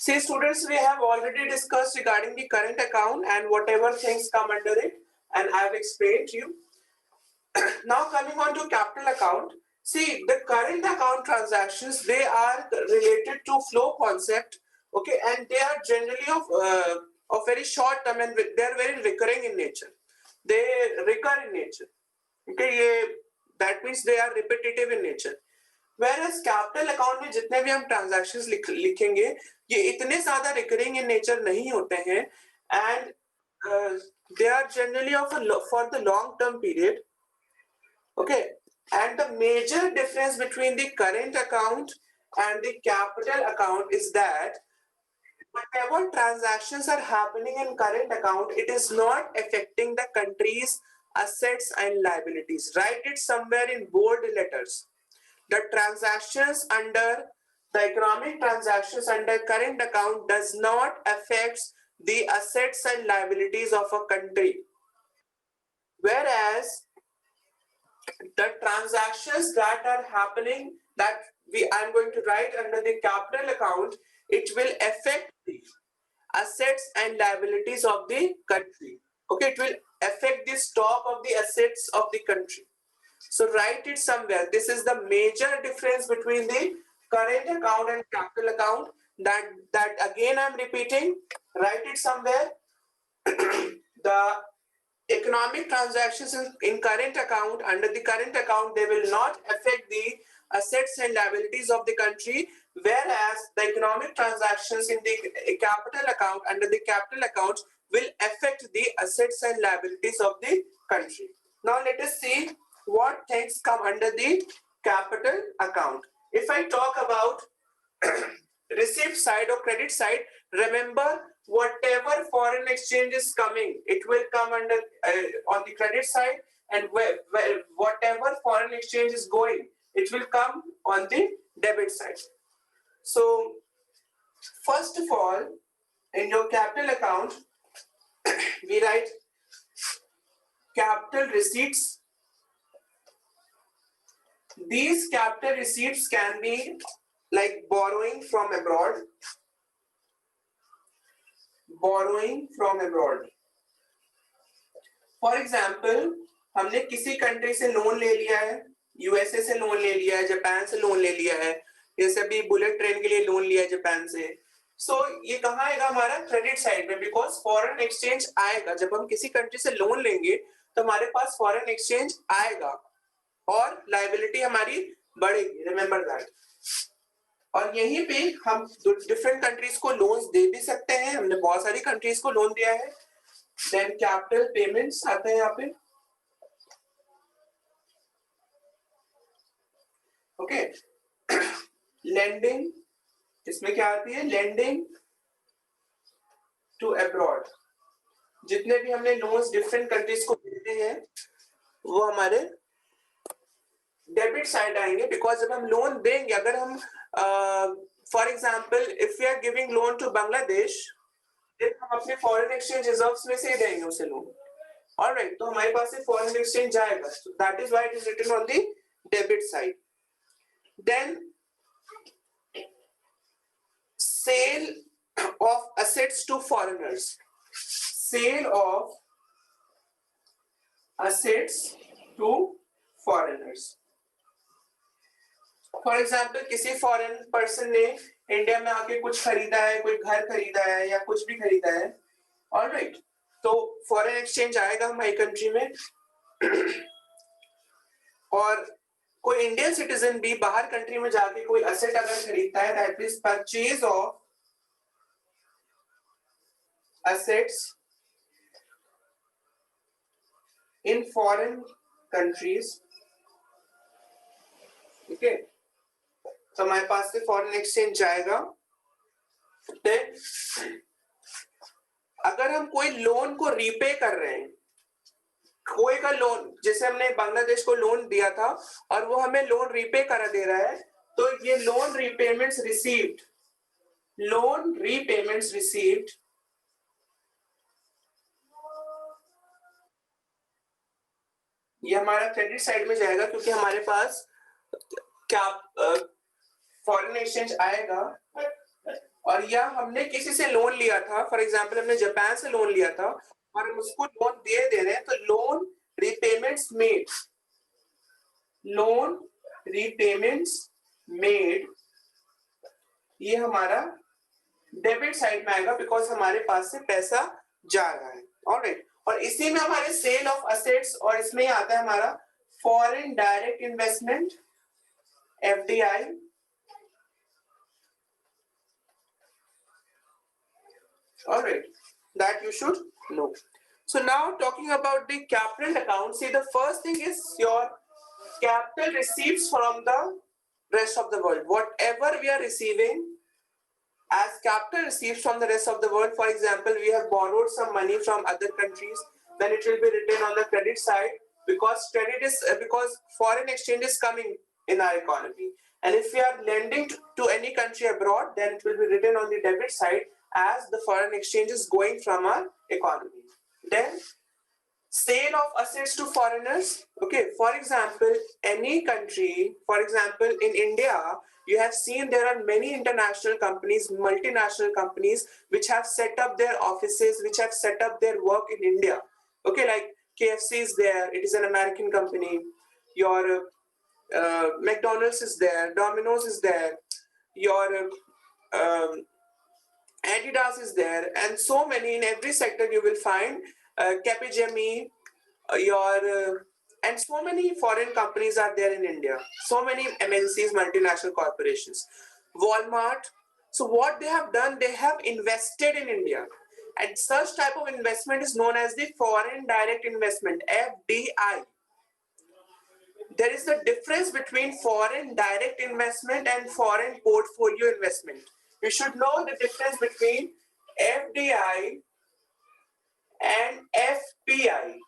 See students, we have already discussed regarding the current account and whatever things come under it, and I have explained to you. Now coming on to capital account, see the current account transactions, they are related to flow concept, okay, and they are generally of very short term and they are very recurring in nature. They recur in nature, okay, that means they are repetitive in nature. Whereas capital account में जितने भी हम transactions लिखेंगे ये इतने ज्यादा recurring in nature नहीं होते हैं and they are generally for the long term period. Okay, and the major difference between the current account and the capital account is that whatever transactions are happening in current account, it is not affecting the country's assets and liabilities. Write it somewhere in bold letters. The transactions under the economic transactions under current account does not affect the assets and liabilities of a country. Whereas the transactions that are happening that I'm going to write under the capital account, it will affect the assets and liabilities of the country. Okay, it will affect the stock of the assets of the country. So write it somewhere. This is the major difference between the current account and capital account. That again I'm repeating. Write it somewhere. The economic transactions in current account, under the current account, they will not affect the assets and liabilities of the country, whereas the economic transactions in the capital account, under the capital account, will affect the assets and liabilities of the country. Now let us see what things come under the capital account. If I talk about receipt side or credit side, remember whatever foreign exchange is coming, it will come under on the credit side, and whatever foreign exchange is going, it will come on the debit side. So first of all, in your capital account, we write capital receipts. These capital receipts can be like borrowing from abroad. Borrowing from abroad. For example, हमने किसी country से loan ले लिया है, USA से loan ले लिया है, जापान से लोन ले लिया है, जैसे अभी बुलेट ट्रेन के लिए लोन लिया है जापान से. सो ये कहाँ आएगा हमारा क्रेडिट साइड में, बिकॉज फॉरेन एक्सचेंज आएगा. जब हम किसी कंट्री से लोन लेंगे तो हमारे पास फॉरेन एक्सचेंज आएगा और लायबिलिटी हमारी बढ़ेगी. Remember that. और यहीं पे हम डिफरेंट कंट्रीज को लोन्स दे भी सकते हैं. हमने बहुत सारी कंट्रीज को लोन दिया है. देन कैपिटल पेमेंट्स आते हैं यहाँ पे. ओके, लेंडिंग, इसमें क्या आती है? Lending to abroad. जितने भी हमने लोन्स डिफरेंट कंट्रीज को देते हैं वो हमारे डेबिट साइड आएंगे. बिकॉज जब हम लोन देंगे, अगर हम for example if we are giving loan to Bangladesh, हम अपने फॉरेन एक्सचेंज रिजर्व्स में से देंगे उसे लोन. ऑलराइट, तो हमारे पास से फॉरेन एक्सचेंज जाएगा. That is why it is written on the debit side. Then sale of assets to foreigners. Sale of assets to foreigners. For example किसी फॉरेन पर्सन ने इंडिया में आके कुछ खरीदा है, कोई घर खरीदा है या कुछ भी खरीदा है. ऑलराइट, तो फॉरेन एक्सचेंज आएगा हमारी कंट्री में. और कोई इंडियन सिटीजन भी बाहर कंट्री में जाके कोई एसेट अगर खरीदता है, that is purchase of assets in foreign countries. ठीक है, तो हमारे पास से फॉरेन एक्सचेंज जाएगा. अगर हम कोई लोन को रीपे कर रहे हैं, कोई का लोन, जैसे हमने बांग्लादेश को लोन दिया था और वो हमें लोन रीपे करा दे रहा है, तो ये loan repayments received, loan repayments received ये हमारा क्रेडिट साइड में जाएगा, क्योंकि हमारे पास क्या फॉरेन एक्सचेंज आएगा और और या हमने किसी से लोन लिया था, फॉर एग्जांपल हमने जापान से लोन लिया था और हम उसको लोन दे रहे हैं, तो loan repayments made, loan repayments made ये हमारा डेबिट साइड में आएगा बिकॉज हमारे पास से पैसा जा रहा है। ऑलराइट, और इसी में हमारे सेल ऑफ असेट्स और इसमें आता है हमारा foreign direct investment FDI, alright, that you should know. So now talking about the capital account, see the first thing is your capital receipts from the rest of the world. Whatever we are receiving as capital receipts from the rest of the world, for example, we have borrowed some money from other countries, then it will be written on the credit side because because foreign exchange is coming in our economy. And if we are lending to any country abroad, then it will be written on the debit side as the foreign exchange is going from our economy. Then sale of assets to foreigners. Okay, for example, any country, for example, in India, you have seen there are many international companies, multinational companies, which have set up their offices, which have set up their work in India. Okay, like KFC is there, it is an American company. Your McDonald's is there, Domino's is there, your Adidas is there, and so many in every sector you will find Capgemini, and so many foreign companies are there in India. So many MNCs, multinational corporations, Walmart. So what they have done, they have invested in India, and such type of investment is known as the foreign direct investment (FDI). There is a difference between foreign direct investment and foreign portfolio investment. You should know the difference between FDI and FPI,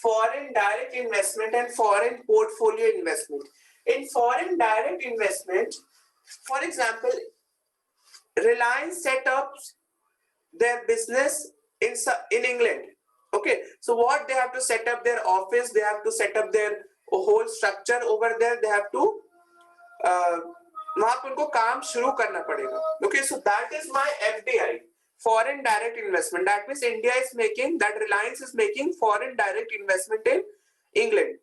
foreign direct investment and foreign portfolio investment. In foreign direct investment, for example, Reliance set up their business in England. Okay, so what they have to set up their office, they have to set up their whole structure over there, they have to वहां पर उनको काम शुरू करना पड़ेगा. Okay, so that is my FDI, foreign direct investment. That means India is making, that Reliance is making foreign direct investment in England.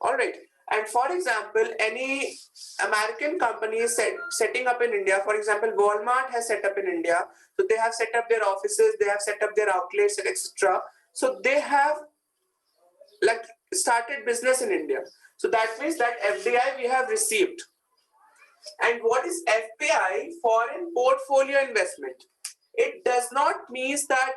All right, and for example, any American company is setting up in India. For example, Walmart has set up in India, so they have set up their offices, they have set up their outlets, etc. So they have like started business in India. So that means that FDI we have received. And what is FPI? Foreign portfolio investment. It does not mean that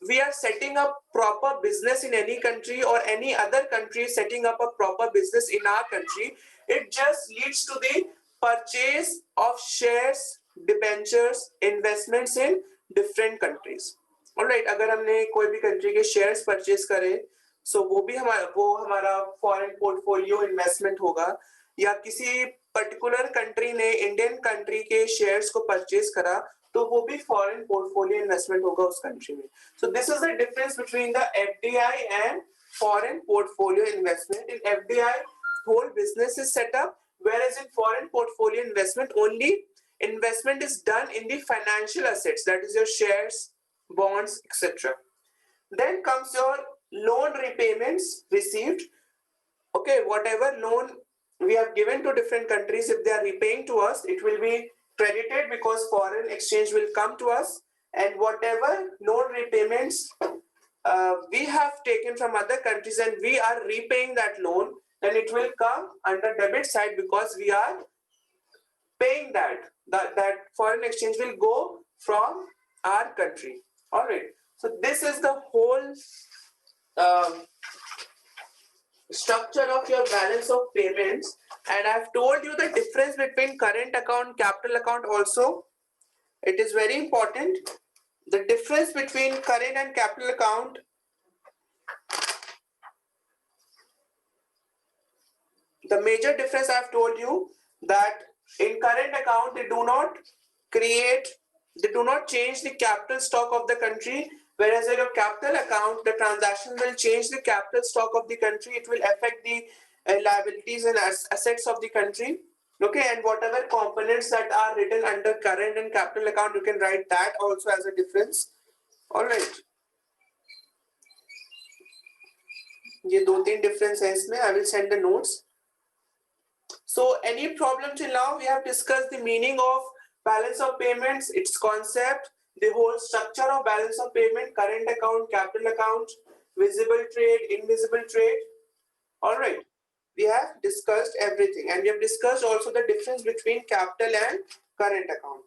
we are setting up proper business in any country or any other country setting up a proper business in our country. It just leads to the purchase of shares, debentures, investments in different countries. Alright, अगर हमने कोई भी country के shares purchase करे, so वो हमारा foreign portfolio investment होगा, या किसी पर्टिकुलर कंट्री ने इंडियन कंट्री के शेयर्स को परचेज करा तो वो भी फॉरेन पोर्टफोलियो इन्वेस्टमेंट होगा उस कंट्री में. So this is the difference between the FDI and foreign portfolio investment. In FDI whole business is set up, whereas in foreign portfolio investment only investment is done in the financial assets, that is your shares, bonds, etc. Then comes your loan repayments received. Okay, whatever loan we have given to different countries, if they are repaying to us, it will be credited because foreign exchange will come to us. And whatever loan repayments we have taken from other countries and we are repaying that loan, then it will come under debit side because we are paying that foreign exchange will go from our country. All right, so this is the whole structure of your balance of payments, and I've told you the difference between current account, capital account also. It is very important. The difference between current and capital account, the major difference I've told you that in current account they do not change the capital stock of the country, whereas in your capital account the transaction will change the capital stock of the country. It will affect the liabilities and assets of the country. Okay, and whatever components that are written under current and capital account, you can write that also as a difference. All right. ये दो तीन difference है इसमें. I will send the notes. So any problem till now? We have discussed the meaning of balance of payments, its concept, the whole structure of balance of payment, current account, capital account, visible trade, invisible trade. All right. We have discussed everything, and we have discussed also the difference between capital and current account.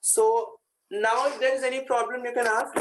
So now if there is any problem, you can ask.